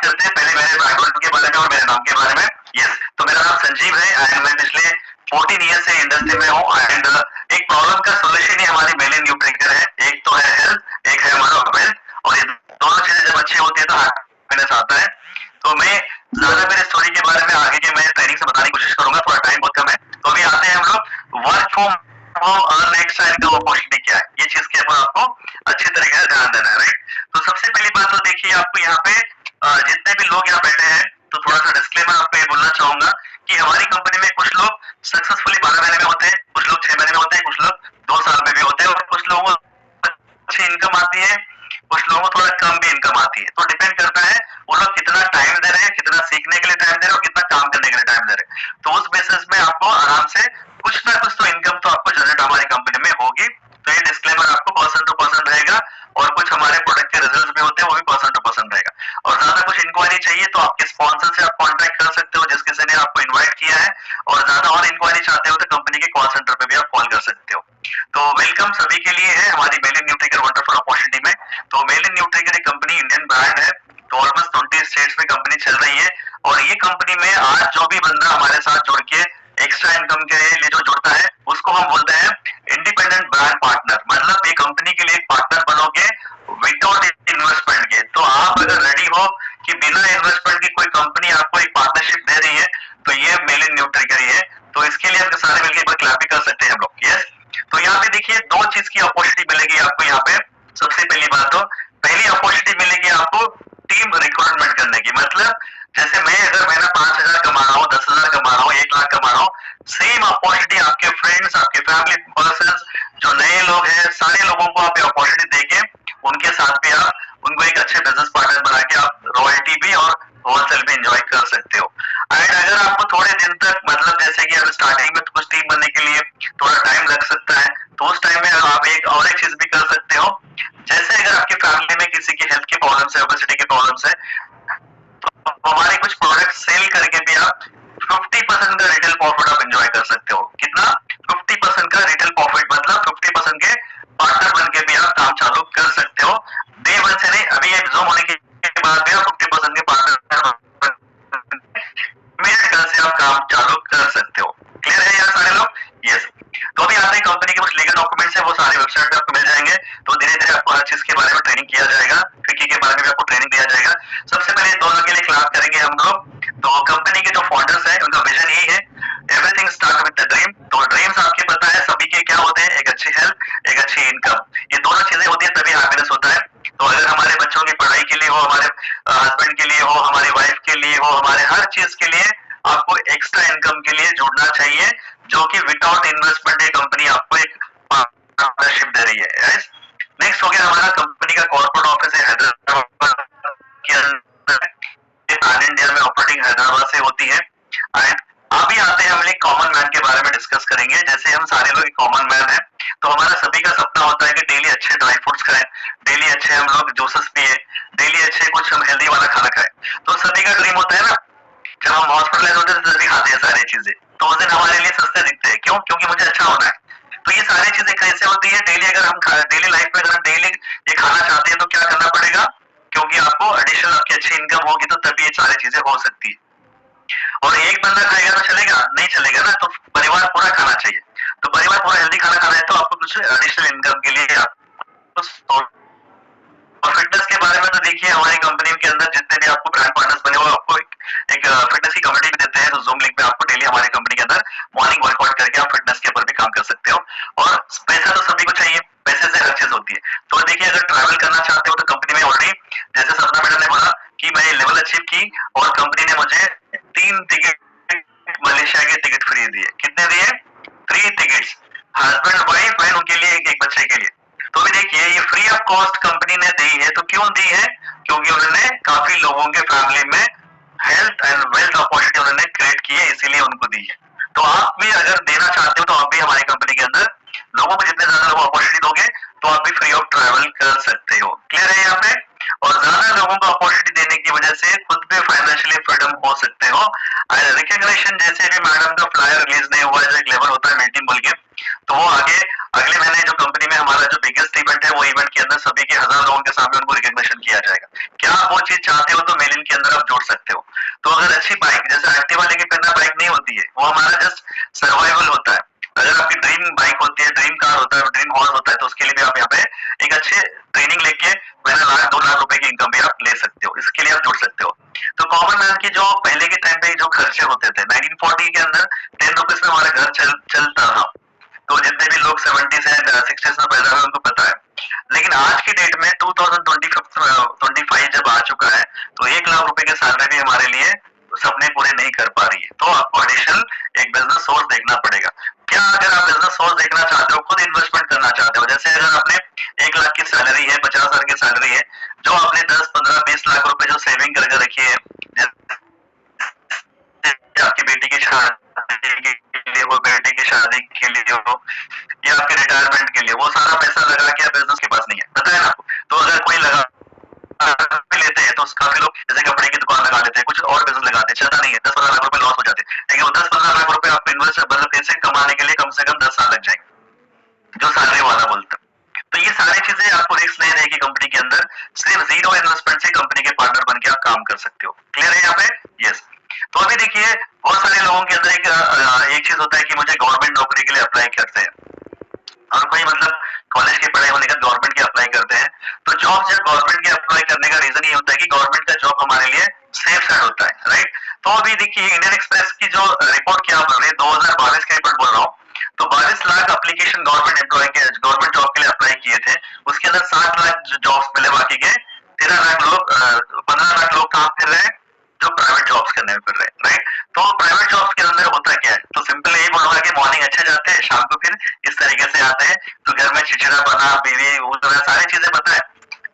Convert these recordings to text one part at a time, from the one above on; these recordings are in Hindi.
करते हैं पहले मेरे बैकग्राउंड के बारे में और मेरे नाम के बारे में। यस, तो मेरा नाम संजीव है एंड मैं पिछले 14 ईयर से इंडस्ट्री में हूँ एंड एक प्रॉब्लम का सोल्यूशन ही हमारी मेल इन न्यू ट्रिगर है। एक तो है हेल्थ, एक है हमारा वेल्थ, और ये दोनों चीजें जब अच्छी होती है तो हैप्पीनेस आता है। तो मैं ज्यादा मेरे स्टोरी के बारे में आगे के मैं ट्रेनिंग से बताने की कोशिश करूंगा, थोड़ा टाइम बहुत कम है। तो अभी आते हैं हम लोग work from home earn extra income opportunity क्या है, ये चीज के ऊपर आपको अच्छे तरीके से ध्यान देना है, राइट। तो सबसे पहली बात तो देखिए, आपको यहाँ पे जितने भी लोग यहाँ बैठे हैं, तो थोड़ा सा डिस्क्लेमर आपको ये बोलना चाहूंगा कि हमारी कंपनी में कुछ लोग सक्सेसफुली 12 महीने में होते हैं, कुछ लोग 6 महीने में होते हैं, कुछ लोग 2 साल में भी होते हैं, और कुछ लोगों को अच्छी इनकम आती है, कुछ लोगों को थोड़ा कम भी इनकम आती है। तो डिपेंड करता है वो लोग कितना टाइम दे रहे हैं, कितना सीखने के लिए टाइम दे रहे हैं और कितना काम करने के लिए टाइम दे रहे हैं। तो उस बेसिस में आपको आराम से कुछ ना कुछ तो इनकम तो आपको जनरेट हमारी कंपनी में होगी। तो ये डिस्क्लेमर आपको पर्सन टू पर्सन रहेगा, और कुछ हमारे प्रोडक्ट के रिजल्ट्स भी होते हैं, वो भी पर्सन टू पर्सन रहेगा। और ज्यादा कुछ इंक्वायरी चाहिए तो आपके स्पॉन्सर से आप कॉन्टेक्ट कर सकते हो, जिस किसी ने आपको इन्वाइट किया है, और ज्यादा और इंक्वायरी चाहते हो तो कंपनी के कॉल सेंटर पे भी आप कॉल कर सकते हो। तो वेलकम सभी के लिए है हमारी मेल इन न्यू ट्रिगर वंडरफुल अपॉर्चुनिटी में। तो मेल इन न्यू ट्रिगर एक कंपनी इंडियन ब्रांड है, तो ऑलमोस्ट 20 स्टेट्स में कंपनी चल रही है। और ये कंपनी में आज जो भी बंदा हमारे साथ जुड़ के एक्स्ट्रा इनकम के लिए जो जुड़ता है, उसको हम बोलते हैं इंडिपेंडेंट ब्रांड पार्टनर। मतलब ये कंपनी के लिए एक पार्टनर बनोगे विदाउट इन्वेस्टमेंट के। तो आप अगर रेडी हो कि बिना इन्वेस्टमेंट की कोई कंपनी आपको एक पार्टनरशिप दे रही है, तो ये मेल इन न्यू ट्रिगर ही है। तो इसके लिए हम सारे मिलकर एक बार क्लैप भी कर सकते हैं हम लोग। यस, तो यहाँ पे देखिए 2 चीज की अपॉर्चुनिटी मिलेगी आपको यहाँ पे। सबसे पहली बात तो पहली अपॉर्चुनिटी मिलेगी आपको टीम रिक्रूटमेंट करने की। मतलब जैसे मैं अगर महीना 5,000 कमा रहा हूँ, 10,000 कमा रहा हूँ, 1 लाख कमा रहा हूँ, सेम अपॉर्चुनिटी आपके फ्रेंड्स, आपके फैमिली पर्सन, जो नए लोग हैं, सारे लोगों को आप अपॉर्चुनिटी देके उनके साथ भी आप उनको एक अच्छे बिजनेस पार्टनर बना के आप रॉयल्टी भी और होलसेल भी एंजॉय कर सकते हो। एंड अगर आपको थोड़े दिन तक, मतलब जैसे कि अब स्टार्टिंग में कुछ टीम बनने के लिए थोड़ा टाइम लग सकता है, तो उस टाइम में आप एक और एक चीज भी कर सकते हो। जैसे अगर आपकी फैमिली में किसी की हेल्थ की प्रॉब्लम्स है, ओबेसिटी की प्रॉब्लम्स है, तो हमारे कुछ प्रोडक्ट सेल करके भी आप 50% का रिटेल प्रॉफिट आप एंजॉय कर सकते हो। कितना? 50% का रिटेल प्रॉफिट, मतलब 50% के पार्टनर बन के भी आप काम चालू कर सकते हो। डे 1 से नहीं, अभी ये जूम होने के बाद भी आप 50% के पार्टनर मेरे ख्याल से आप काम चालू कर सकते हो। क्लियर है यार सारे लोग? यस। तो अभी आते हैं कंपनी के कुछ लीगल डॉक्यूमेंट्स है, वो सारे वेबसाइट पे आपको मिल जाएंगे। तो धीरे धीरे आपको हर चीज के बारे में ट्रेनिंग किया जाएगा, फिकी के बारे में भी आपको ट्रेनिंग दिया जाएगा। सबसे पहले दोनों के लिए क्लास करेंगे हम लोग। तो कंपनी के जो फाउंडर्स है, उनका विजन यही है, everything start with the dream. तो ड्रीम्स आपके पता है सभी के क्या होते हैं, एक अच्छी हेल्थ, एक अच्छी इनकम। ये दोनों चीजें होती है तभी हैप्पीनेस होता है। तो अगर हमारे बच्चों की पढ़ाई के लिए हो, हमारे हस्बैंड के लिए हो, हमारी वाइफ के लिए हो, हमारे हर चीज के लिए आपको एक्स्ट्रा इनकम के लिए जुड़ना चाहिए, जो कि विदाउट इन्वेस्टमेंट ये कंपनी आपको एक पार्टनरशिप दे रही है। नेक्स्ट हो गया हमारा कंपनी का कॉर्पोरेट ऑफिस है हैदराबाद के अंदर, पैन इंडिया में ऑपरेटिंग हैदराबाद से होती है। एंड अभी आते हैं हम एक कॉमन मैन के बारे में डिस्कस करेंगे। जैसे हम सारे लोग कॉमन मैन हैं, तो हमारा सभी का सपना होता है कि डेली अच्छे ड्राई फ्रूट्स खाएं, डेली अच्छे हम लोग जूसेस पिए, डेली अच्छे कुछ हम हेल्दी वाला खाना खाएं। तो सभी का ड्रीम होता है ना, जब हम हॉस्पिटलाइज होते हैं तो सभी खाते हैं सारी चीजें, तो उस दिन हमारे लिए सस्ते दिखते हैं। क्यों? क्योंकि मुझे अच्छा होना है। तो ये सारी चीजें कैसे होती है? डेली अगर हम डेली लाइफ में अगर हम डेली ये खाना चाहते हैं तो क्या करना पड़ेगा? क्योंकि आपको एडिशनल आपकी अच्छी इनकम होगी तो तभी ये सारी चीजें हो सकती है। और एक बंदा खाएगा तो चलेगा? नहीं चलेगा ना, तो परिवार पूरा खाना चाहिए। तो परिवार पूरा हेल्दी खाना खाना है तो आपको कुछ एडिशनल इनकम के लिए आपको। और फिटनेस के बारे में तो देखिए हमारी कंपनी के अंदर जितने भी आपको ब्रांड पार्टनर्स बने वो आपको एक फिटनेस की कम्युनिटी भी देते हैं। तो जूम लिंक पे आपको डेली हमारी कंपनी के अंदर मॉर्निंग वर्कआउट करके आप फिटनेस के ऊपर भी काम कर सकते हो। और पैसा तो सभी को चाहिए, पैसे से हर चीज होती है। तो देखिए अगर ट्रैवल करना चाहते हो तो कंपनी में ऑलरेडी, जैसे सपना मैडम ने बोला कि मैं लेवल अचीव की और कंपनी ने मुझे 3 टिकट मलेशिया के टिकट फ्री दिए। कितने दिए? 3 टिकट्स, हस्बैंड वाइफ एंड उनके लिए एक बच्चे के लिए। तो भी देखिए ये फ्री ऑफ कॉस्ट कंपनी ने दी है। तो क्यों दी है? क्योंकि उन्होंने काफी लोगों के फैमिली में हेल्थ एंड वेल्थ अपॉर्चुनिटी उन्होंने क्रिएट की है, इसीलिए उनको दी है। तो आप भी अगर देना चाहते हो तो आप भी हमारी कंपनी के अंदर लोगों को जितने ज्यादा लोगों अपॉर्चुनिटी दोगे तो आप भी फ्री ऑफ ट्रैवल कर सकते हो। क्लियर है यहाँ पे? और ज्यादा लोगों को अपॉर्चुनिटी देने की वजह से खुद भी फाइनेंशियली फ्रीडम हो सकते हो। रिकग्निशन जैसे भी मैडम का फ्लायर रिलीज नहीं हुआ, जो एक लेवल होता है मीटिंग बोल के, तो वो आगे अगले महीने जो कंपनी में हमारा जो बिगेस्ट इवेंट है, वो इवेंट के अंदर सभी के 1000 लोगों के सामने उनको रिकग्निशन किया जाएगा। क्या आप वो चीज चाहते हो? तो मेल इन के अंदर आप जोड़ सकते हो। तो अगर अच्छी बाइक जैसे एक्टिवा लेके फिरना बाइक नहीं होती है, वो हमारा जस्ट सर्वाइवल होता है। अगर आपकी ड्रीम बाइक होती है, ड्रीम कार होता है, ड्रीम हॉर्स होता है, तो उसके लिए भी आप यहाँ पे एक अच्छे ट्रेनिंग लेके महीना लाख 2 लाख रुपए की इनकम भी आप ले सकते हो, इसके लिए आप जुड़ सकते हो। तो कॉमन मैन की जो पहले के टाइम पे जो खर्चे होते थे 1940 के अंदर 10 रुपीज में हमारा घर चलता था। तो जितने भी लोग 70s से 60s में पैदा हुए उनको पता है। लेकिन आज की डेट में 2025 जब आ चुका है, तो 1 लाख रुपए के सैलरी भी हमारे लिए सपने पूरे नहीं कर पा रही है। तो आपको एडिशनल एक बिजनेस सोर्स देखना पड़ेगा। क्या अगर आप बिजनेस सोर्स देखना चाहते हो, खुद इन्वेस्टमेंट करना चाहते हो, जैसे अगर आपने 1 लाख की सैलरी है, 50,000 की सैलरी है, जो आपने 10, 15, 20 लाख रुपए जो सेविंग करके रखी है, आपकी बेटी की शादी के लिए हो, बेटे की शादी के लिए हो, या आपके रिटायरमेंट के लिए, वो सारा पैसा लगा के बिजनेस के पास नहीं है, पता है ना आपको। तो अगर कोई लगा लेते हैं तो काफी लोग जैसे कपड़े की दुकान लगा लेते हैं, कुछ और बिजनेस लगाते हैं, चलता नहीं है, 10-15 लाख रुपए लॉस हो जाते हैं। लेकिन वो 10-15 लाख रुपए आप इन्वेस्ट मतलब पैसे कमाने के लिए कम से कम 10 साल लग जाएंगे, जो सैलरी वाला बोलता है। तो ये सारी चीजें आपको रिस्क नहीं रहेगी कंपनी के अंदर, सिर्फ जीरो इन्वेस्टमेंट से कंपनी के पार्टनर बन के आप काम कर सकते हो। क्लियर है यहाँ पे? यस। तो अभी देखिए बहुत सारे लोगों के अंदर एक चीज होता है कि मुझे गवर्नमेंट नौकरी के लिए अप्लाई करते हैं, और कोई मतलब कॉलेज के पढ़ाई होने का गवर्नमेंट के अप्लाई करते हैं। तो जॉब जब गवर्नमेंट के अप्लाई करने का रीजन ये होता है कि गवर्नमेंट का जॉब हमारे लिए सेफ साइड होता है, राइट। तो अभी देखिए इंडियन एक्सप्रेस की जो रिपोर्ट क्या बोल रही है, 2022 की रिपोर्ट बोल रहा हूँ, तो 22 लाख एप्लीकेशन गवर्नमेंट जॉब के लिए अप्लाई किए थे, उसके अंदर 7 लाख जॉब्स मिले, बाकी के 15 लाख लोग कहाँ फिर रहे हैं, जो प्राइवेट जॉब्स करने में फिर रहे हैं, राइट। तो प्राइवेट जॉब्स के अंदर होता क्या है, तो सिंपल यही बोलूंगा कि मॉर्निंग अच्छे जाते हैं, शाम को फिर इस तरीके से आते हैं, तो घर में चिड़चिड़ा बना, बीवी, वो सारी चीजें पता है,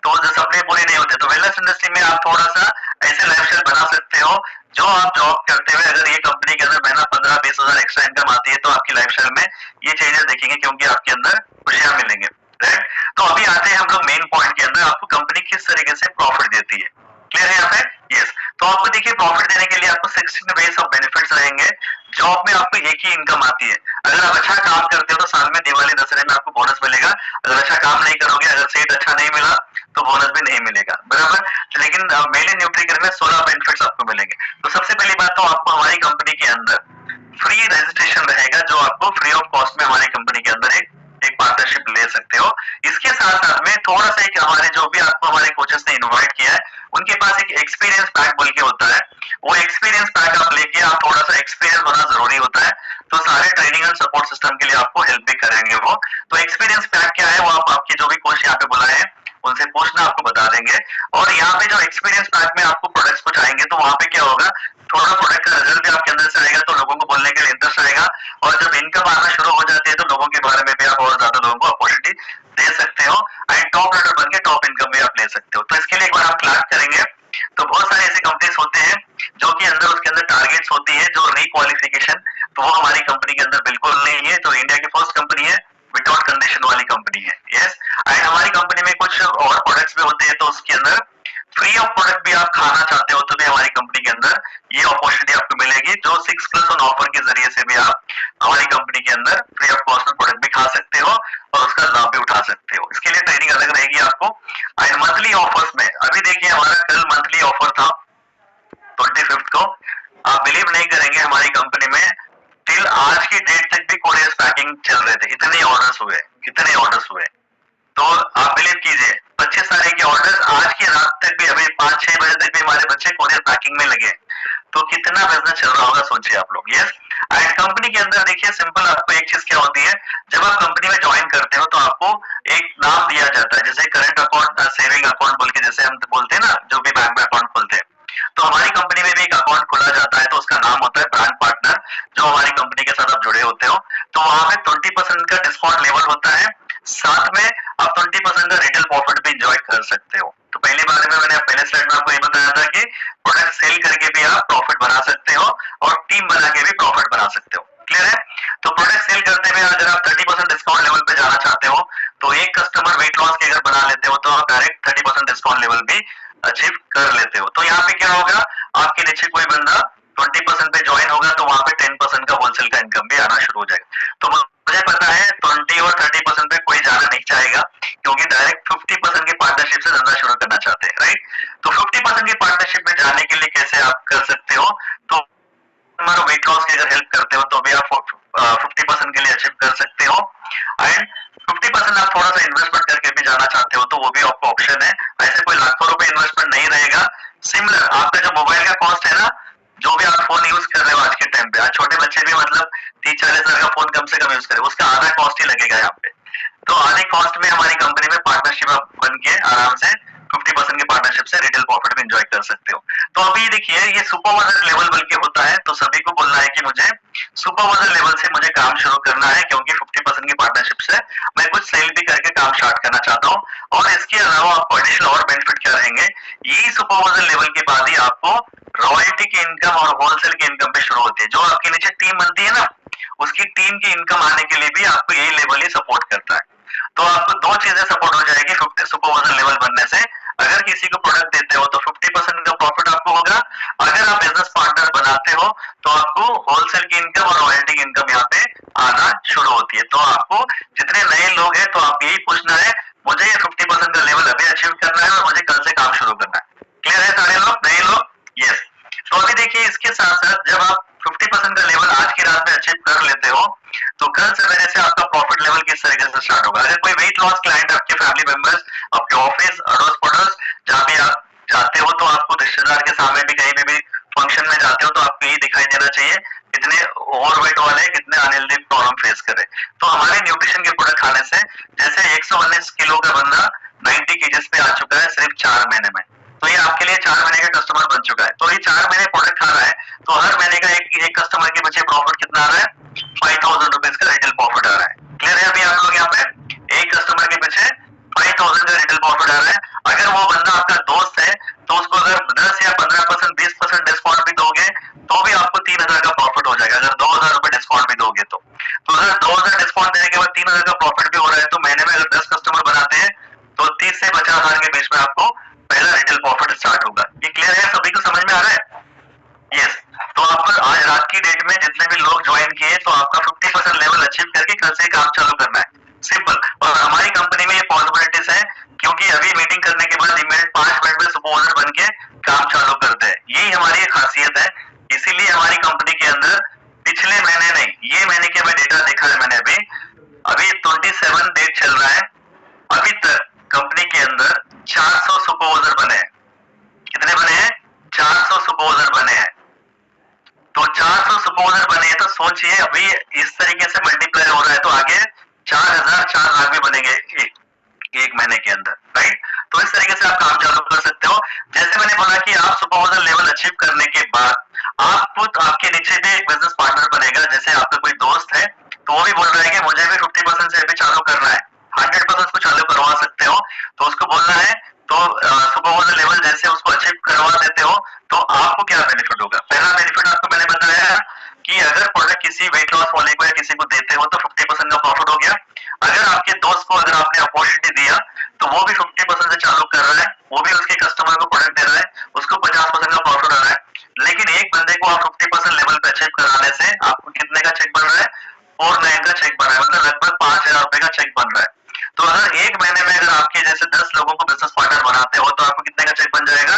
तो जो सपने पूरे नहीं होते। तो वेलनेस इंडस्ट्री में आप थोड़ा सा ऐसे लाइफस्टाइल बना सकते हो, जो आप जॉब करते हुए अगर ये कंपनी के अंदर महीना 15-20 हजार एक्स्ट्रा इनकम आती है, तो आपकी लाइफस्टाइल में ये चेंजेस देखेंगे, क्योंकि आपके अंदर खुशियां मिलेंगे, राइट। तो अभी आते हैं हम लोग मेन पॉइंट के अंदर, आपको कंपनी किस तरीके से प्रॉफिट देती है। क्लियर है यहाँ पे? यस। तो आपको देखिए प्रॉफिट देने के लिए आपको 16 वेज ऑफ बेनिफिट्स रहेंगे। जॉब में आपको एक ही इनकम आती है, अगर आप अच्छा काम करते हो तो साल में दिवाली दशहरे में आपको बोनस मिलेगा, अगर अच्छा काम नहीं करोगे, अगर सेट अच्छा नहीं मिला तो बोनस भी नहीं मिलेगा, बराबर। लेकिन मेल इन न्यूट्रीकेयर में 16 बेनिफिट्स आपको मिलेंगे। तो सबसे पहली बात तो आपको हमारी कंपनी के अंदर फ्री रजिस्ट्रेशन रहेगा, जो आपको फ्री ऑफ कॉस्ट में हमारी कंपनी के अंदर एक पार्टनरशिप ले सकते हो। इसके साथ साथ में थोड़ा सा एक हमारे जो भी आपको हमारे कोचेस ने इनवाइट किया है, उनके पास एक एक्सपीरियंस पैक बोल के होता है, वो एक्सपीरियंस पैक आप लेके, आप थोड़ा सा एक्सपीरियंस होना जरूरी होता है, तो सारे ट्रेनिंग एंड सपोर्ट सिस्टम के लिए आपको हेल्प भी करेंगे वो। तो एक्सपीरियंस पैक क्या है, वो आप आपके जो भी कोच यहाँ पे बुलाए हैं उनसे पूछना, आपको बता देंगे। और यहाँ पे जो एक्सपीरियंस पैक में आपको प्रोडक्ट्स कुछ आएंगे, तो वहां पे क्या होगा, थोड़ा प्रोडक्ट का रिजल्ट भी आपके अंदर से आएगा, तो लोगों को बोलने के लिए इंटरेस्ट आएगा, और जब इनकम आना शुरू हो जाती है तो लोगों के बारे में भी आप और ज्यादा लोगों को अपॉर्चुनिटी दे सकते हो, एंड टॉप रेटर बन के टॉप इनकम भी आप ले सकते हो। तो इसके लिए एक बार आप क्लास करेंगे, तो बहुत सारे ऐसे कंपनीज होते हैं जो कि अंदर उसके अंदर टारगेट्स होती है जो रिक्वालिफिकेशन, तो वो हमारी कंपनी के अंदर बिल्कुल नहीं है। तो इंडिया की फर्स्ट कंपनी है, विदाउट कंडीशन वाली कंपनी है, यस। एंड हमारी कंपनी में कुछ और प्रोडक्ट्स भी होते हैं, तो उसके अंदर फ्री ऑफ प्रोडक्ट भी आप खाना चाहते हो तो भी हमारी कंपनी के अंदर ये अपॉर्चुनिटी आपको मिलेगी, जो 6+1 ऑफर के जरिए से भी आप हमारी कंपनी के अंदर फ्री ऑफ कॉस्ट में प्रोडक्ट भी खा सकते हो और उसका लाभ भी उठा सकते हो। इसके लिए ट्रेनिंग अलग रहेगी आपको। एंड मंथली ऑफर्स में अभी देखिए हमारा कल मंथली ऑफर था 25 को, आप बिलीव नहीं करेंगे हमारी कंपनी में टिल आज की डेट तक भी कोरियर पैकिंग चल रहे थे, इतने ऑर्डर्स हुए। तो आप बिलीव कीजिए 25 तारीख के ऑर्डर्स आज की रात तक भी, अभी 5-6 बजे तक भी हमारे बच्चे कोरियर पैकिंग में लगे, तो कितना बिजनेस चल रहा होगा सोचिए आप लोग, यस। एंड कंपनी के अंदर देखिए सिंपल आपको एक चीज क्या होती है, जब आप कंपनी में ज्वाइन करते हो तो आपको एक नाम दिया जाता है, जैसे करंट अकाउंट, सेविंग अकाउंट बोल के जैसे हम बोलते हैं ना, जो भी बैंक में अकाउंट खोलते हैं, तो हमारी कंपनी में भी एक अकाउंट खोला जाता है, तो उसका नाम होता है ब्रांड पार्टनर, जो हमारी कंपनी के साथ आप जुड़े होते हो। तो वहां पे 20% का डिस्काउंट लेवल होता है, साथ में आप 20% का रिटेल प्रॉफिट भी एंजॉय कर सकते हो। तो पहली बार में मैंने पहले स्लाइड में आपको ये बताया था कि प्रोडक्ट सेल करके भी आप प्रॉफिट बना सकते हो और टीम बना के भी प्रॉफिट बना सकते हो। क्लियर है? तो प्रोडक्ट सेल करते हुए अगर आप 30% डिस्काउंट लेवल पे जाना चाहते हो, तो एक कस्टमर वेट लॉस के अगर बना लेते हो तो आप डायरेक्ट 30% डिस्काउंट लेवल भी अचीव कर लेते हो। तो यहाँ पे क्या होगा, आपके नीचे कोई बंदा 20% पे ज्वाइन होगा तो वहां पे 10% का होलसेल का इनकम भी आना शुरू हो जाएगा। तो मुझे पता है 20 और 30% पे कोई जाना नहीं चाहेगा, क्योंकि डायरेक्ट 50% के पार्टनरशिप से धंधा शुरू करना चाहते हैं, राइट। तो 50% की पार्टनरशिप में जाने के लिए कैसे आप कर सकते हो, तो हमारा वेट लॉस की अगर हेल्प करते हो तो भी आप 50% के लिए अचीव कर सकते हो। एंड 50% आप थोड़ा सा इन्वेस्टमेंट करके भी जाना चाहते हो तो वो भी आपका ऑप्शन है। ऐसे कोई लाखों रुपए इन्वेस्टमेंट नहीं रहेगा। सिमिलर आपका जो मोबाइल का कॉस्ट है ना, जो भी आप फोन यूज कर रहे हो आज के टाइम पे, आज छोटे बच्चे भी मतलब 30-40 हजार का फोन कम से कम यूज करें, उसका आधा कॉस्ट ही लगेगा यहाँ पे। तो आधे कॉस्ट में हमारी कंपनी में पार्टनरशिप आप बन के आराम से 50% की पार्टनरशिप से रिटेल प्रॉफिट में एंजॉय कर सकते हो। तो अभी देखिए ये सुपरवाइजर लेवल बल्कि होता है, तो सभी को बोलना है कि मुझे सुपरवाइजर लेवल से मुझे काम शुरू करना है, क्योंकि 50% की पार्टनरशिप से मैं कुछ सेल भी करके काम स्टार्ट करना चाहता हूँ। और इसके अलावा आपको एडिशनल और बेनिफिट क्या रहेंगे, ये सुपरवाइजर लेवल के बाद ही आपको रॉयल्टी की इनकम और होलसेल की इनकम पे शुरू होती है। जो आपके नीचे टीम बनती है ना, उसकी टीम की इनकम आने के लिए भी आपको यही लेवल ही सपोर्ट करता है। तो आपको दो चीजें सपोर्ट हो जाएगी 50 सुपरवाइजर लेवल बनने से। अगर किसी को प्रोडक्ट देते हो तो 50% का प्रॉफिट आपको होगा। अगर आप बिजनेस पार्टनर बनाते हो तो आपको होलसेल की इनकम और रॉयल्टी की इनकम यहाँ पे आना शुरू होती है। तो आपको जितने नए लोग हैं तो आप यही पूछना है, मुझे ये 50% का लेवल अभी अचीव करना है और मुझे कल से काम शुरू करना है। क्लियर है सारे लोग, नए लोग? यस। तो अभी देखिए इसके साथ साथ जब आप 50% का लेवल आज की रात में अचीव कर लेते हो तो कल सवेरे से आपका प्रॉफिट लेवल किस तरीके से स्टार्ट होगा। अगर कोई वेट लॉस क्लाइंट, आपके फैमिली मेंबर्स, आपके ऑफिस, अड़ोस पड़ोस जहाँ भी आप जाते हो, तो आपको रिश्तेदार के सामने भी कहीं भी फंक्शन में जाते हो तो आपको यही दिखाई देना चाहिए कितने ओवरवेट वाले, कितने अनहेल्दी प्रॉब्लम फेस करे। तो हमारे न्यूट्रिशन के प्रोडक्ट खाने से जैसे 119 किलो का बंदा 90 केजीज पे आ चुका है सिर्फ 4 महीने में, तो ये आपके लिए 4 महीने का कस्टमर बन चुका है। तो ये 4 महीने प्रोडक्ट खा रहा है तो हर महीने का एक कस्टमर के पीछे प्रॉफिट कितना आ रहा है, 5000 रुपीज का रिटेल प्रॉफिट आ रहा है। क्लियर है अभी आप लोग यहाँ पे? एक कस्टमर के पीछे 5000 का रिटेल प्रॉफिट आ रहा है। अगर वो बंदा आपका दोस्त है तो उसको अगर 10 या 15%, 20% डिस्काउंट भी दोगे तो भी आपको 3000 का प्रॉफिट हो जाएगा, अगर 2000 रुपए डिस्काउंट भी दोगे तो। अगर 2000 डिस्काउंट देने के बाद 3000 का प्रॉफिट भी हो रहा है तो महीने में अगर 10 कस्टमर बनाते हैं तो 30 से 50,000 के बीच में आपको पहला रिटेल प्रॉफिट स्टार्ट होगा। ये क्लियर है, सभी को समझ में आ रहा है? यस। तो आपको आज रात की डेट में जितने भी लोग ज्वाइन किए तो आपका 50% लेवल अचीव करके कल से काम चालू करना है, सिंपल। और हमारी कंपनी में ये पॉसिबिलिटीज है, क्योंकि अभी मीटिंग करने के बाद इमीडिएट 5 मिनट में सुपरवाइजर बन के काम चालू करते हैं, यही हमारी खासियत है। इसीलिए हमारी कंपनी के अंदर पिछले महीने नहीं, ये महीने के अभी डेटा देखा है मैंने, अभी 27 डेट चल रहा है, अभी तक कंपनी के अंदर 400 सुपरवाइजर बने हैं। कितने बने हैं? 400 सुपरवाइजर बने हैं। तो 400 सुपरवाइजर बने हैं तो सोचिए अभी इस तरीके से मल्टीप्लाई हो रहा है तो आगे 4000, 4 लाख भी बनेंगे एक महीने के अंदर, राइट? तो इस तरीके से आप काम चालू कर सकते हो। जैसे मैंने बोला कि आप सुपरवाइजर लेवल अचीव करने के बाद आपको आपके नीचे भी एक बिजनेस पार्टनर बनेगा। जैसे आपका कोई दोस्त है तो वो भी बोल रहा है कि मुझे भी 50% से अभी चालू करना है, 100% को चालू करवा सकते हो, तो उसको बोलना है। तो सुपरवाइजर लेवल जैसे उसको अचीव करवा देते हो तो आपको क्या बेनिफिट होगा। पहला बेनिफिट आपको मैंने बताया कि अगर प्रोडक्ट किसी वेट लॉस वाले को या किसी को देते हो तो 50% का प्रॉफिट हो गया। अगर आपके दोस्त को अगर आपने अपॉर्चुनिटी दिया तो वो भी 50% से चालू कर रहा है, वो भी उसके कस्टमर को प्रोडक्ट दे रहा है, उसको 50% का प्रॉफिट आ रहा है। लेकिन एक बंदे को आप 50% लेवल पे अचीव कराने से आपको कितने का चेक बन रहा है? 49 का चेक बन रहा है, मतलब लगभग 5000 रुपए का चेक बन रहा है। तो अगर एक महीने में अगर आपके जैसे 10 लोगों को बिजनेस पार्टनर बनाते हो तो आपको कितने का चेक बन जाएगा?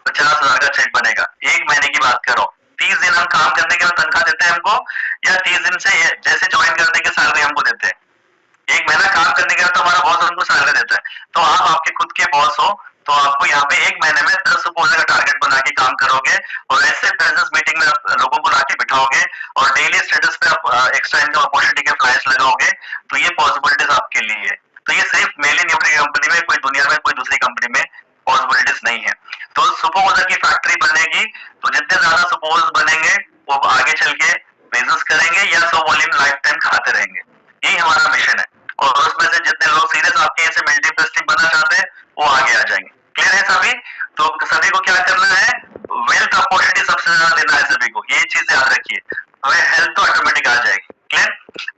50,000 का चेक बनेगा। एक महीने की बात करो, 30 दिन हम काम करने के बाद तनख्वाह देते हैं हमको, या 30 दिन से जैसे ज्वाइन करने के सैलरी हमको देते हैं? एक महीना काम करने के बाद तो हमारा बॉस हमको सैलरी देता है। तो आप आपके खुद के बॉस हो तो आपको यहाँ पे एक महीने में 10 सुपरवाइजर का टारगेट बना के काम करोगे और ऐसे बिजनेस मीटिंग में आप लोगों को लाके बिठाओगे और डेली स्टेटस पे आप एक्स्ट्रा इनकम अपॉर्चुनिटी के फ्लायर्स लगाओगे, तो ये पॉसिबिलिटीज आपके लिए है। तो ये सिर्फ मेली न्यूट्री कंपनी में, कोई दुनिया में कोई दूसरी कंपनी में पॉसिबिलिटीज नहीं है। तो सुपरवाइजर की फैक्ट्री बनेगी तो जितने ज्यादा सुपरवाइजर बनेंगे वो आगे चल के बिजनेस करेंगे या सो वॉल्यूम लाइफ टाइम खाते रहेंगे, यही हमारा मिशन है। और उसमें से जितने लोग सीरियस आपके ऐसे मल्टीप्लिस्टिक बनना चाहते हैं वो आगे आ जाएंगे। क्लियर है सभी? तो सभी को क्या करना है? वेल्थ अपॉर्चुनिटी सबसे ज्यादा देना है सभी को, ये चीज याद रखिए। हमें हेल्थ तो ऑटोमेटिक आ जाएगी। क्लियर?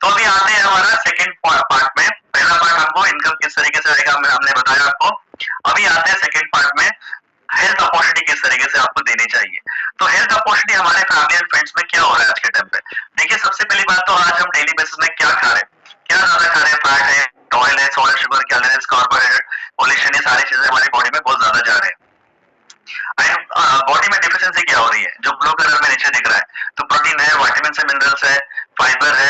तो अभी आते हैं हमारा सेकंड पार्ट में। पहला पार्ट हमको इनकम किस तरीके से आएगा हमने बताया आपको। अभी आते हैं सेकंड पार्ट में, हेल्थ अपॉर्चुनिटी किस तरीके से आपको देनी चाहिए। तो हेल्थ अपॉर्चुनिटी हमारे फैमिली एंड फ्रेंड्स में क्या हो रहा है आज के टाइम पे? देखिए सबसे पहली बात तो आज हम डेली बेसिस में क्या खा रहे हैं, क्या ज्यादा खा रहे हैं? फैट है, ऑयल है, salt, sugar, calories, carbohydrate, pollution, ये सारी चीजें हमारी बॉडी में बहुत ज्यादा जा रहे हैं। बॉडी क्या हो रही है, जो ब्लू कलर में नीचे दिख रहा है, तो प्रोटीन है, विटामिन से मिनरल्स है, फाइबर है,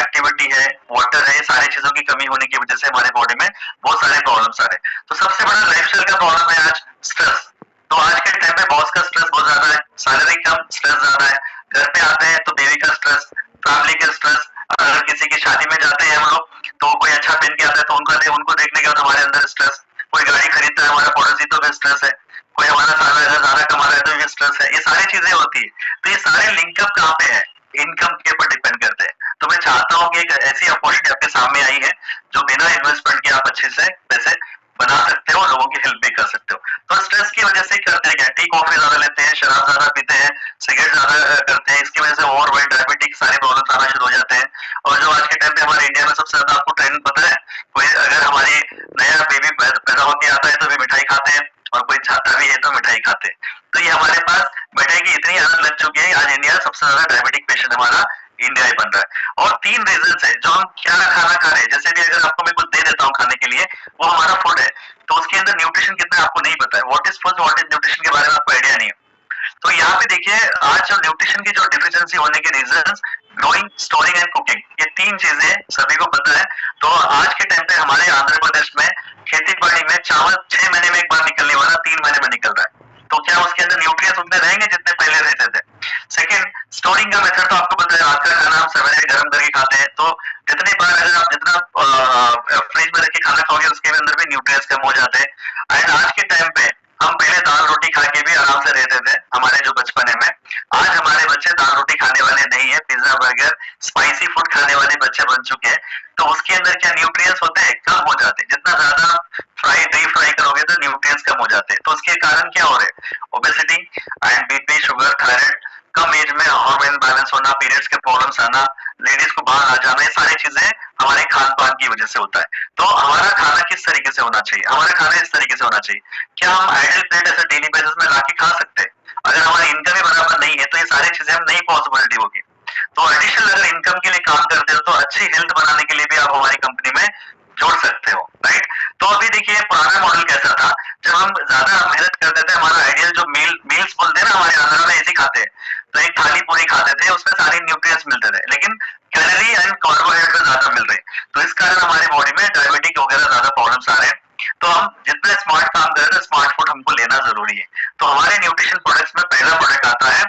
एक्टिविटी है, वाटर है, सारी चीजों की कमी होने की वजह से हमारे बॉडी में बहुत सारे प्रॉब्लम्स आ रहे हैं। तो सबसे बड़ा लाइफस्टाइल का प्रॉब्लम है आज स्ट्रेस। तो आज के टाइम पे बॉस का स्ट्रेस बहुत ज्यादा है, सैलरी कम, स्ट्रेस ज्यादा है, घर पे आते हैं तो बीवी का स्ट्रेस, फैमिली का स्ट्रेस, अगर किसी की शादी में जाते हैं हम लोग तो कोई अच्छा पहन के आता है तो उनको देखने के बाद हमारे अंदर स्ट्रेस, कोई गाड़ी खरीदता है हमारा पड़ोसी तो भी स्ट्रेस है, कोई हमारा साला ज्यादा कमा रहा है तो भी स्ट्रेस है, ये सारी चीजें होती है। तो ये सारे लिंकअप कहाँ पे है, इनकम के ऊपर डिपेंड करते हैं। तो मैं चाहता हूँ कि एक ऐसी अपॉर्चुनिटी आपके सामने आई है जो बिना इन्वेस्टमेंट के आप अच्छे से पैसे बना सकते हो, लोगों की हेल्प भी कर सकते हो। तो स्ट्रेस की वजह से करते हैं क्या, टी कॉफी ज्यादा लेते हैं, शराब ज्यादा पीते हैं, सिगरेट ज्यादा करते हैं, इसकी वजह से ओवरवेट, डायबिटिक सारे प्रॉब्लम आना शुरू हो जाते हैं। और जो आज के टाइम पे हमारे इंडिया में सबसे ज्यादा आपको ट्रेंड पता है, कोई अगर हमारी नया बेबी पैदा होके आता है तो भी मिठाई खाते हैं, और कोई चाहता भी है तो मिठाई खाते हैं। तो ये हमारे पास मिठाई की इतनी आदत लग चुकी है, आज इंडिया सबसे ज्यादा डायबिटिक पेशेंट हमारा इंडिया ही बन रहा है। और 3 रीजन है जो हम क्या खाना खा रहे हैं, जैसे भी अगर आपको मैं कुछ दे देता हूँ खाने के लिए, वो हमारा फूड है, तो उसके अंदर न्यूट्रिशन कितना है आपको नहीं पता है, what is food, what is nutrition के बारे में आपको आइडिया नहीं है। तो यहाँ पे देखिए आज जो न्यूट्रिशन की जो डिफिशियंसी होने के reason, growing, storing and cooking, ये 3 चीजें सभी को पता है। तो आज के टाइम पे हमारे आंध्र प्रदेश में खेती बाड़ी में चावल 6 महीने में एक बार निकलने वाला 3 महीने में निकल रहा है, तो क्या उसके अंदर न्यूट्रिएंट्स उतने रहेंगे जितने पहले रहते थे। सेकंड, स्टोरिंग का मेथड तो आपको पता है, रात का खाना हम सवेरे गर्म करके खाते हैं, तो जितनी बार अगर आप जितना फ्रिज में रख के खाना खाओगे उसके अंदर भी न्यूट्रिएंट्स कम हो जाते हैं। एंड आज के टाइम पे हम पहले दाल रोटी खा के भी आराम से रहते थे हमारे जो बचपने में, आज हमारे बच्चे दाल रोटी खाने वाले नहीं है, पिज्जा बर्गर स्पाइसी फूड खाने वाले बच्चे बन चुके हैं। तो उसके अंदर क्या न्यूट्रिएंट्स होते हैं, कम हो जाते हैं, जितना ज्यादा डीप फ्राई करोगे तो न्यूट्रिएंट्स कम हो जाते हैं। तो उसके कारण क्या हो रहे हैं, obesity and BP, sugar, thyroid, कम एज में हार्मोन बैलेंस होना, पीरियड्स के प्रॉब्लम्स आना, लेडीज को बाहर आ जाना, ये सारी चीजें हमारे खान पान की वजह से होता है। तो हमारा खाना किस तरीके से होना चाहिए, हमारा खाना इस तरीके से होना चाहिए, क्या हम आइडल प्लेट ऐसे डेली बेसिस में ला के खा सकते हैं, अगर हमारा इनकम ही बराबर नहीं है तो ये सारी चीजें हम नहीं पॉसिबिलिटी होगी। तो एडिशनल अगर इनकम के लिए काम करते हो तो अच्छी हेल्थ बनाने के लिए भी आप हमारी कंपनी में जोड़ सकते हो, राइट। तो अभी देखिए पुराना मॉडल कैसा था, जब हम ज्यादा मेहनत करते थे, हमारा आइडियल जो मील्स बोलते हैं ना, हमारे आंध्र में ऐसे खाते हैं, तो एक थाली पूरी खाते थे, उसमें सारी न्यूट्रिएंट्स मिलते थे, लेकिन कैलोरी एंड कार्बोहाइड्रेट ज्यादा मिल रहे, तो इस कारण हमारी बॉडी में डायबिटिक वगैरह ज्यादा प्रॉब्लम्स आ रहे हैं। तो हम जितना स्मार्ट काम कर रहे हैं, स्मार्ट फूड हमको लेना जरूरी है। तो हमारे न्यूट्रिशन प्रोडक्ट्स में पहला प्रोडक्ट आता है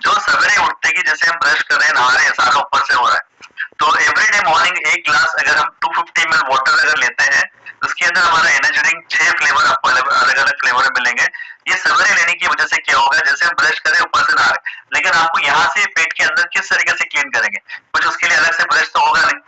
जो सवेरे उठते की, जैसे हम ब्रश कर रहे हैं, नहा रहे हैं, सारा ऊपर से हो रहा है, तो एवरीडे मॉर्निंग एक ग्लास अगर हम 250 ml वाटर अगर लेते हैं, उसके अंदर हमारा एनर्जी ड्रिंक 6 फ्लेवर आपको अलग अलग फ्लेवर मिलेंगे। ये सवेरे लेने की वजह से क्या होगा, जैसे हम ब्रश करें ऊपर से नहा रहे, लेकिन आपको यहाँ से पेट के अंदर किस तरीके से क्लीन करेंगे, कुछ उसके लिए अलग से ब्रश तो होगा नहीं।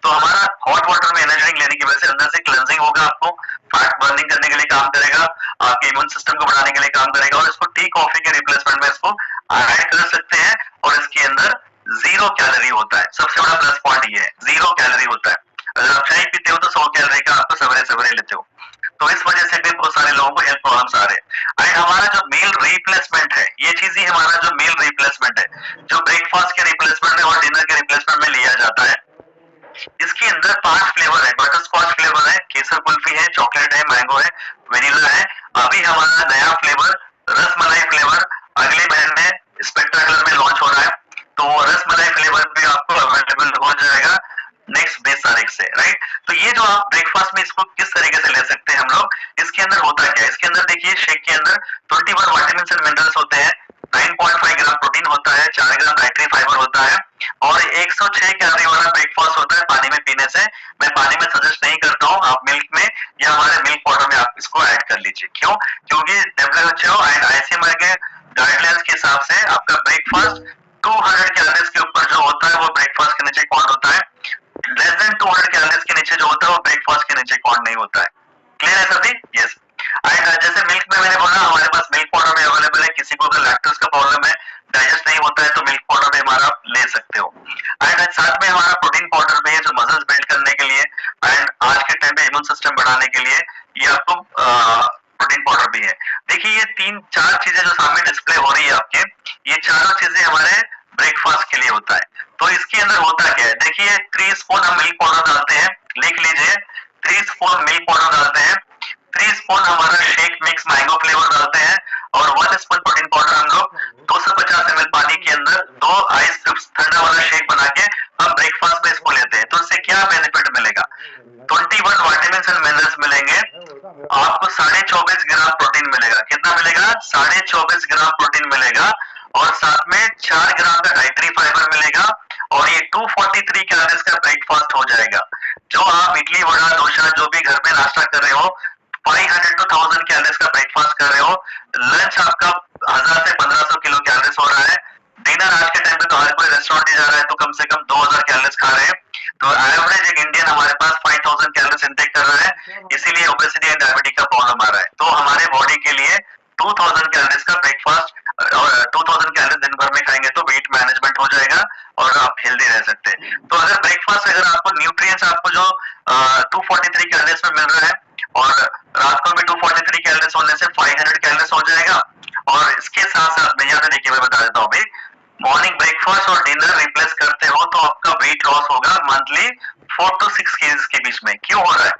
तो हमारा हॉट वाटर में एनर्जी ड्रिंक लेने की वजह से अंदर से क्लेंजिंग होगा, आपको फैट बर्निंग करने के लिए काम करेगा, आपके इम्यून सिस्टम को बढ़ाने के लिए काम करेगा, और इसको टी कॉफी के रिप्लेसमेंट में इसको ऐड कर सकते हैं। और इसके अंदर 0 कैलोरी होता है, सबसे बड़ा प्लस पॉइंट ये है, 0 कैलोरी होता है। अगर आप चाय पीते हो तो 100 कैलोरी का आपको सवेरे सवेरे लेते हो, तो इस वजह से भी बहुत सारे लोगों को हेल्थ प्रॉब्लम्स आ रहे हैं। एंड हमारा जो मील रिप्लेसमेंट है, ये चीज ही हमारा जो मील रिप्लेसमेंट है, जो ब्रेकफास्ट के रिप्लेसमेंट में और डिनर के रिप्लेसमेंट में लिया जाता है, इसके अंदर 5 फ्लेवर है, बटर स्कॉच फ्लेवर है, केसर कुल्फी है, चॉकलेट है, मैंगो है, वेनिला है। अभी हमारा नया फ्लेवर रसमलाई फ्लेवर अगले महीने स्पेक्ट्रा कलर में लॉन्च हो रहा है, तो रसमलाई फ्लेवर भी आपको अवेलेबल हो जाएगा नेक्स्ट 20 तारीख से, राइट। तो ये जो आप ब्रेकफास्ट में इसको किस तरीके से ले सकते हैं हम लोग, इसके अंदर होता क्या है, इसके अंदर देखिए शेक के अंदर 21 विटामिन एंड मिनरल्स होते हैं, 9.5 ग्राम प्रोटीन होता है, 4 ग्राम डाइटरी फाइबर होता है, और 106 कैलोरी वाला ब्रेकफास्ट होता है पानी में पीने से। मैं पानी में सजेस्ट नहीं करता हूँ, आप मिल्क में या हमारे मिल्क पाउडर में आप इसको ऐड कर लीजिए। क्यों, क्योंकि WHO एंड ICMR के गाइडलाइंस के हिसाब से आपका ब्रेकफास्ट 200 कैलोरीज के ऊपर जो होता है वो ब्रेकफास्ट के नीचे काउंट होता है, लेस देन 200 कैलोरीज के नीचे जो होता है वो ब्रेकफास्ट के नीचे काउंट नहीं होता है। क्लियर है सभी? यस। जैसे मिल्क में मैंने बोला हमारे पास मिल्क पाउडर में अवेलेबल है, किसी को अगर लैक्टोज का प्रॉब्लम है, डाइजेस्ट नहीं होता है, तो मिल्क पाउडर भी हमारा ले सकते हो। एंड साथ में हमारा प्रोटीन पाउडर भी है जो मसल्स बिल्ड करने के लिए एंड आज के टाइम पे इम्यून सिस्टम बढ़ाने के लिए, ये आपको प्रोटीन पाउडर भी है। देखिए ये 3-4 चीजें जो सामने डिस्प्ले हो रही है आपके, ये चारों चीजें हमारे ब्रेकफास्ट के लिए होता है। तो इसके अंदर होता क्या है, देखिए 3 स्पून हम मिल्क पाउडर डालते हैं, लिख लीजिए 3 स्पून मिल्क पाउडर डालते हैं, 3 स्पून हमारा शेक मिक्स मैंगो फ्लेवर डालते हैं, और 1 स्पून प्रोटीन पाउडर हम लोग 200 साढ़े 24 ग्राम प्रोटीन मिलेगा और साथ में 4 ग्राम का डाइटरी फाइबर मिलेगा और ये 243 कैलोरीज का ब्रेकफास्ट हो जाएगा। जो आप इडली वड़ा डोसा जो भी घर में नाश्ता कर रहे हो 500 to 1000 कैलोरीज का ब्रेकफास्ट कर रहे हो, लंच आपका 1000 से 1500 किलो कैलोरीज हो रहा है, डिनर आज के टाइम पे तो हर कोई रेस्टोरेंट ही जा रहा है तो कम से कम 2000 कैलोरीज खा रहे हैं, तो एवरेज एक इंडियन हमारे पास 5000 कैलोरीज इंटेक कर रहा है, इसीलिए ओबेसिटी एंड डायबिटीज का प्रॉब्लम आ रहा है। तो हमारे बॉडी के लिए 2000 कैलोरीज का ब्रेकफास्ट और 2000 कैलोरीज दिन भर में खाएंगे तो वेट मैनेजमेंट हो जाएगा और आप हेल्दी रह सकते हैं। तो अगर ब्रेकफास्ट अगर आपको न्यूट्रिएंट्स आपको जो 243 कैलोरीज में मिल रहा है और रात को भी 243 कैलोरीज होने से 500 कैलोरीज हो जाएगा, और इसके साथ साथ में यहाँ पे देखिए मैं बता देता हूँ भाई, मॉर्निंग ब्रेकफास्ट और डिनर रिप्लेस करते हो तो आपका वेट लॉस होगा मंथली 4 to 6 केजीज के बीच में। क्यों हो रहा है?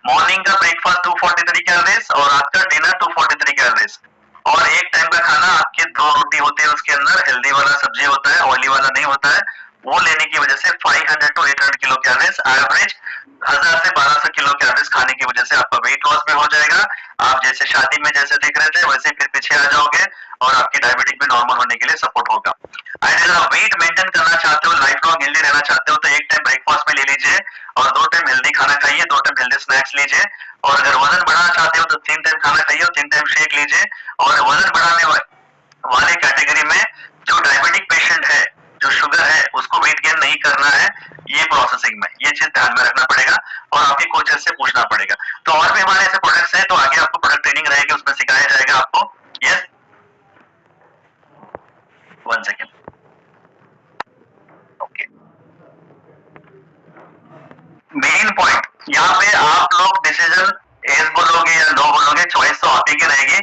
मॉर्निंग का ब्रेकफास्ट 243 कैलोरीज और रात का डिनर 243 कैलोरीज, और एक टाइम का खाना आपके 2 रोटी होती है, उसके अंदर हेल्दी वाला सब्जी होता है, ऑयली वाला नहीं होता है, वो लेने की वजह से 500 to 800 किलो कैलोरीज एवरेज 1000 से 1200 किलो कैलोरीज खाने की वजह से आपका वेट लॉस भी हो जाएगा। आप जैसे शादी में जैसे दिख रहे थे वैसे फिर पीछे आ जाओगे और आपकी डायबिटीज भी नॉर्मल होने के लिए सपोर्ट होगा। एंड अगर आप वेट मेंटेन करना चाहते हो, लाइफ लॉन्ग हेल्दी रहना चाहते हो तो एक टाइम ब्रेकफास्ट में ले लीजिए और 2 टाइम हेल्दी खाना खाइए, 2 टाइम हेल्दी स्नैक्स लीजिए, और अगर वजन बढ़ाना चाहते हो तो 3 टाइम खाना खाइए और 3 टाइम शेक लीजिए। और वजन बढ़ाने वाले कैटेगरी में जो डायबिटिक पेशेंट है, जो शुगर है, उसको वेट गेन नहीं करना है ये प्रोसेसिंग में, ये चीज ध्यान में रखना पड़ेगा और आपके कोचेस से पूछना पड़ेगा। तो और भी हमारे ऐसे प्रोडक्ट्स हैं, तो आगे आपको प्रोडक्ट ट्रेनिंग रहेगी, उसमें सिखाया जाएगा आपको। Yes, 1 second, okay. Main point यहाँ पे आप लोग डिसीजन एज बोलोगे या नो बोलोगे, चॉइस तो आप ही की रहेगी,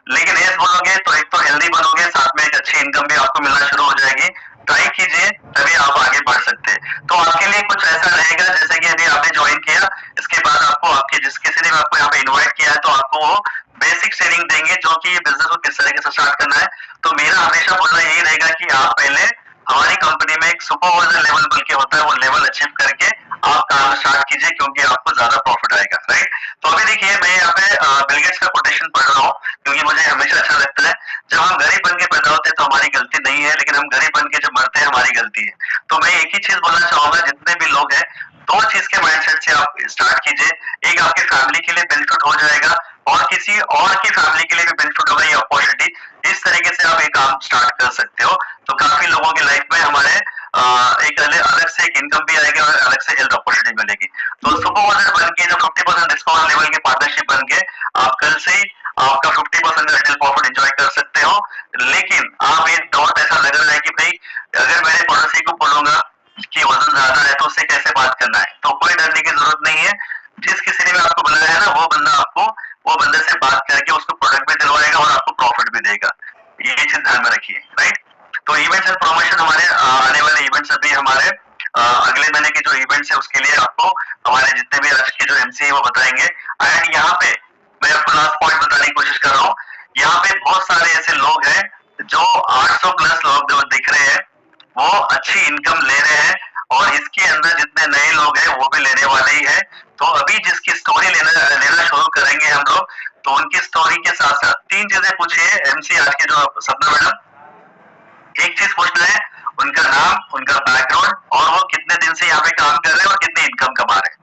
लेकिन एज बोलोगे तो एक तो हेल्दी बनोगे, साथ में एक अच्छी इनकम भी आपको मिलना शुरू हो जाएगी। ट्राई कीजिए तभी आप आगे बढ़ सकते हैं। तो आपके लिए कुछ ऐसा रहेगा जैसे कि अभी आपने ज्वाइन किया, इसके बाद आपको आपके जिस किसी ने भी आपको यहाँ पे इन्वाइट किया है तो आपको वो बेसिक ट्रेनिंग देंगे जो कि ये बिजनेस को किस तरीके से स्टार्ट करना है। तो मेरा हमेशा बोलना यही रहेगा कि आप पहले हमारी कंपनी में एक सुपरवाइजर लेवल बल्कि होता है, वो लेवल अचीव करके आप काम स्टार्ट कीजिए क्योंकि आपको ज्यादा प्रॉफिट आएगा, राइट। तो अभी देखिए मैं यहाँ पे बिल गेट्स का कोटेशन पढ़ रहा हूँ क्योंकि मुझे हमेशा अच्छा लगता है। जब हम गरीब बन के पैदा होते हैं तो हमारी गलती नहीं है, लेकिन हम गरीब बन के जब मरते हैं हमारी गलती है। तो मैं एक ही चीज बोलना चाहूंगा, जितने भी लोग हैं 2 चीज के माइंडसेट से आप स्टार्ट कीजिए, एक आपके फैमिली के लिए बेनिफिट हो जाएगा और किसी और की फैमिली के लिए भी बेनिफिट होगा ये अपॉर्चुनिटी। इस तरीके से आप एक काम स्टार्ट कर सकते हो तो काफी लोगों की लाइफ में हमारे एक अलग से एक इनकम भी आएगी और अलग से हेल्थ अपॉर्चुनिटी मिलेगी। तो सुपरवाइजर बन के जो 50% डिस्काउंट लेवल के पार्टनरशिप बन के आप कल से ही आपका 50% रिटेल प्रॉफिट एंजॉय कर सकते हो। लेकिन आप एक डाउट ऐसा लग रहा है कि भाई अगर मेरे पड़ोसी को बोलूंगा कि वजन ज्यादा है तो उससे कैसे बात करना है, तो कोई डरने की जरूरत नहीं है। जिस किसी ने भी आपको बुलाया है ना वो बंदे से बात करके उसको प्रोडक्ट भी दिलवाएगा और आपको प्रॉफिट भी देगा। ये चीज ध्यान में रखिए, राइट। तो इवेंट्स एंड प्रमोशन हमारे आने वाले इवेंट्स अभी हमारे अगले महीने के जो इवेंट्स है उसके लिए आपको हमारे जितने भी आज के जो एमसी है वो बताएंगे। एंड यहाँ पे मैं आपको लास्ट पॉइंट बताने की कोशिश कर रहा हूँ, यहाँ पे बहुत सारे ऐसे लोग हैं जो 800 प्लस लोग जो दिख रहे हैं वो अच्छी इनकम ले रहे हैं और इसके अंदर जितने नए लोग हैं वो भी लेने वाले ही है। तो अभी जिसकी स्टोरी लेना शुरू करेंगे हम लोग, तो उनकी स्टोरी के साथ साथ 3 चीजें पूछिए एमसी आज के जो सपना मैडम। एक चीज पूछना है उनका नाम, उनका बैकग्राउंड और वो कितने दिन से यहाँ पे काम कर रहे हैं और कितनी इनकम कमा रहे हैं।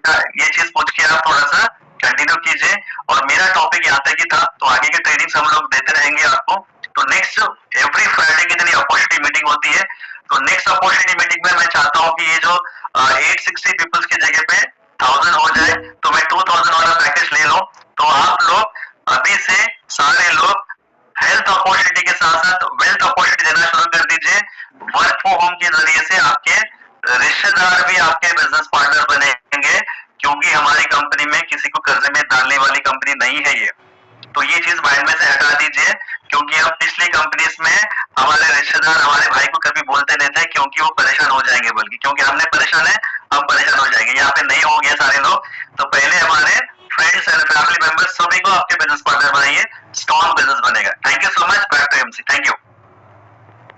तो ये चीज पूछ के आप थोड़ा सा कंटिन्यू कीजिए। और मेरा टॉपिक यहाँ तक ही था, तो आगे के ट्रेनिंग्स हम लोग देते रहेंगे आपको। तो नेक्स्ट एवरी फ्राइडे की दिन अपॉर्चुनिटी मीटिंग होती है, तो नेक्स्ट अपॉर्चुनिटी मीटिंग में मैं चाहता हूँ कि ये जो 860 पीपल्स की जगह पे 1000 हो जाए, तो मैं 2000 वाला पैकेज ले लूं। तो आप लोग अभी से सारे लोग हेल्थ अपॉर्चुनिटी के साथ साथ वेल्थ अपॉर्चुनिटी देना शुरू कर दीजिए। वर्क फ्रॉम होम के जरिए से आपके रिश्तेदार भी आपके बिजनेस पार्टनर बनेंगे, क्योंकि हमारी कंपनी में किसी को कर्जे में डालने वाली कंपनी नहीं है ये। तो ये चीज माइंड में से हटा दीजिए, क्योंकि हम पिछली कंपनीज में हमारे रिश्तेदार हमारे भाई को कभी बोलते नहीं थे क्योंकि वो परेशान हो जाएंगे, बल्कि क्योंकि हमने परेशान है हम परेशान हो जाएंगे। यहाँ पे नहीं हो गए सारे लोग, तो पहले हमारे फ्रेंड्स एंड फैमिली मेंबर्स सभी को आपके बिजनेस पार्टनर बनाइए, स्ट्रॉन्ग बिजनेस बनेगा। Thank you so much.